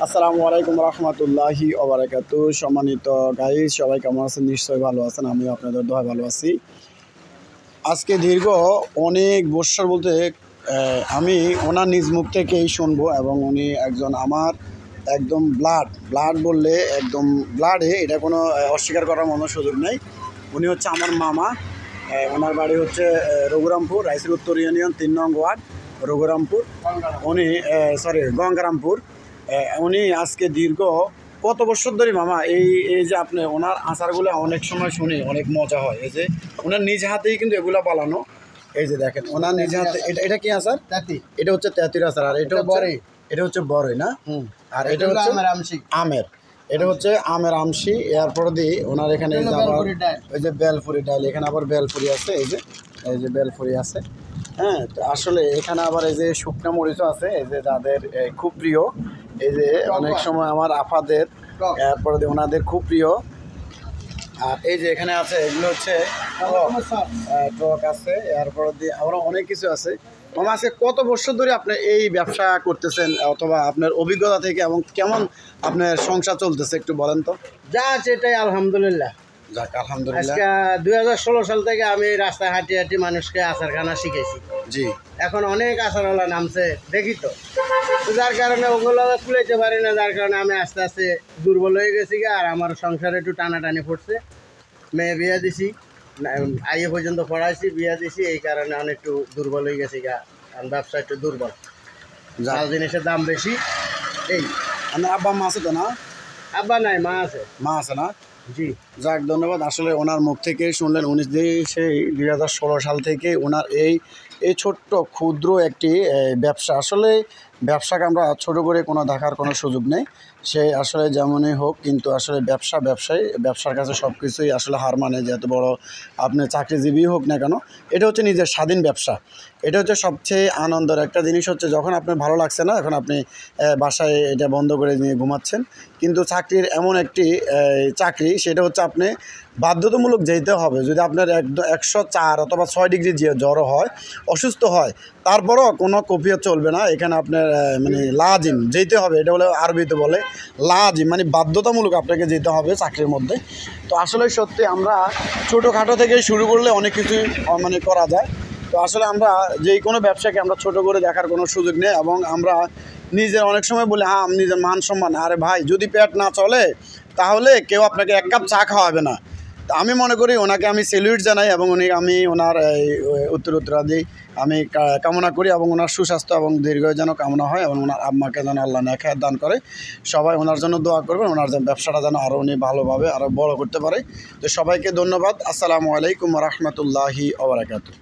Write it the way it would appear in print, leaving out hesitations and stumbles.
আসসালামু আলাইকুম রহমতুল্লাহি ওবারাকাতু। সম্মানিত গাইস, সবাই কেমন আছেন? নিশ্চয়ই ভালো আছেন। আমিও আপনাদের দোয়ায় ভালো আছি। আজকে দীর্ঘ অনেক বৎসর বলতে আমি ওনার নিজ মুখ থেকেই শুনবো, এবং উনি একজন আমার একদম ব্লাড বললে একদম ব্লাডে, এটা কোনো অস্বীকার করার মতো সুযোগ নেই। উনি হচ্ছে আমার মামা। ওনার বাড়ি হচ্ছে রঘুরামপুর, রাইসের উত্তর ইউনিয়ন ৩ নং ওয়ার্ড, রঘুরামপুর। উনি গঙ্গারামপুর। উনি আজকে দীর্ঘ কত বছর ধরে মামা এই এই যে আপনি ওনার আচারগুলো অনেক সময় শুনি, অনেক মজা হয়। এই যে ওনার নিজ হাতেই কিন্তু এগুলো বানানো। এই যে দেখেন ওনার নিজ হাতে, এটা কি আচার? এটা হচ্ছে তেঁতুল আচার। আর এটা হচ্ছে বড়ই না? আর এটা হচ্ছে আমের। এটা হচ্ছে আমের আমশি। এরপরে দিয়ে ওনার এখানে আবার ওই যে বেলফুরি ডাল, এখানে আবার বেলফুরি আছে। এই যে বেলফুরি আছে। হ্যাঁ, তো আসলে এখানে আবার এই যে শুকনা মরিচও আছে, এই যে যাদের খুব প্রিয়। এই যে অনেক সময় আমার আপাদের, এরপরে দিয়ে ওনাদের খুব প্রিয়। আর এই যে এখানে আছে, এগুলো হচ্ছে টক আছে, এরপরে দিয়ে আবার অনেক কিছু আছে। মামা, আজকে কত বছর ধরে আপনি এই ব্যবসা করতেছেন, অথবা আপনার অভিজ্ঞতা থেকে এবং কেমন আপনার সংসার চলতেছে একটু বলেন তো। যা আছে এটাই আলহামদুলিল্লাহ। যাক, আলহামদুলিল্লাহ। আজকে 2016 সাল থেকে আমি রাস্তায় হাঁটি হাঁটি মানুষকে আচারখানা শিখেছি। জি। এখন অনেক আচারওয়ালা নামছে দেখি তো, যার কারণে ওগুলো খুলেতে পারি না, যার কারণে আমি আস্তে আস্তে দুর্বল হয়ে গেছি গা। আর আমার সংসারে একটু টানাটানি পড়ছে। মেয়ে বিয়ে দিছি, আইএ পর্যন্ত পড়াইছি, বিয়ে দিছি, এই কারণে অনেক একটু দুর্বল হয়ে গেছি গা। কারণ ব্যবসা একটু দুর্বল, জাল জিনিসের দাম বেশি। এই আপনার আব্বা মা আছে তো না? আব্বা নাই, মা আছে। মা আছে না? জি। যাক, ধন্যবাদ। আসলে ওনার মুখ থেকে শুনলেন, উনি যে সেই 2016 সাল থেকে ওনার এই ছোট্ট ক্ষুদ্র একটি ব্যবসা। আসলে ব্যবসাকে আমরা ছোট করে কোনো দেখার কোনো সুযোগ নেই। সে আসলে যেমনই হোক, কিন্তু আসলে ব্যবসার কাছে সব কিছুই আসলে হার মানে। যেহেতু বড় আপনি চাকরিজীবী হোক না কেন, এটা হচ্ছে নিজের স্বাধীন ব্যবসা। এটা হচ্ছে সবচেয়ে আনন্দের একটা জিনিস। হচ্ছে যখন আপনার ভালো লাগছে না, এখন আপনি বাসায় এটা বন্ধ করে নিয়ে ঘুমাচ্ছেন। কিন্তু চাকরির এমন একটি চাকরি, সেটা হচ্ছে আপনি বাধ্যতামূলক যেতে হবে। যদি আপনার 104 অথবা 6 ডিগ্রি জ্বর হয়, অসুস্থ হয়, তারপরও কোনো কফিও চলবে না। এখানে আপনার মানে লাজিম যেতে হবে। এটা বলে আরবিতে বলে লাজিম, মানে বাধ্যতামূলক আপনাকে যেতে হবে চাকরির মধ্যে। তো আসলে সত্যি আমরা ছোটোখাটো থেকে শুরু করলে অনেক কিছুই মানে করা যায়। তো আসলে আমরা যেই কোনো ব্যবসাকে আমরা ছোট করে দেখার কোনো সুযোগ নেই। এবং আমরা নিজের অনেক সময় বলি, হ্যাঁ নিজের মান সম্মান, আরে ভাই যদি পেট না চলে তাহলে কেউ আপনাকে এক কাপ চা খাওয়াবে না। তো আমি মনে করি ওনাকে আমি স্যালুট জানাই, এবং আমি ওনার উত্তরাদি আমি কামনা করি, এবং ওনার সুস্বাস্থ্য এবং দীর্ঘ যেন কামনা হয়, এবং ওনার আম্মাকে যেন আল্লাহ নেক হায়াত দান করে। সবাই ওনার জন্য দোয়া করবেন, ওনার যেন ব্যবসাটা যেন আরও উনি ভালোভাবে আরও বড় করতে পারে। তো সবাইকে ধন্যবাদ। আসসালামু আলাইকুম রহমতুল্লাহি ওয়া বারাকাতুহু।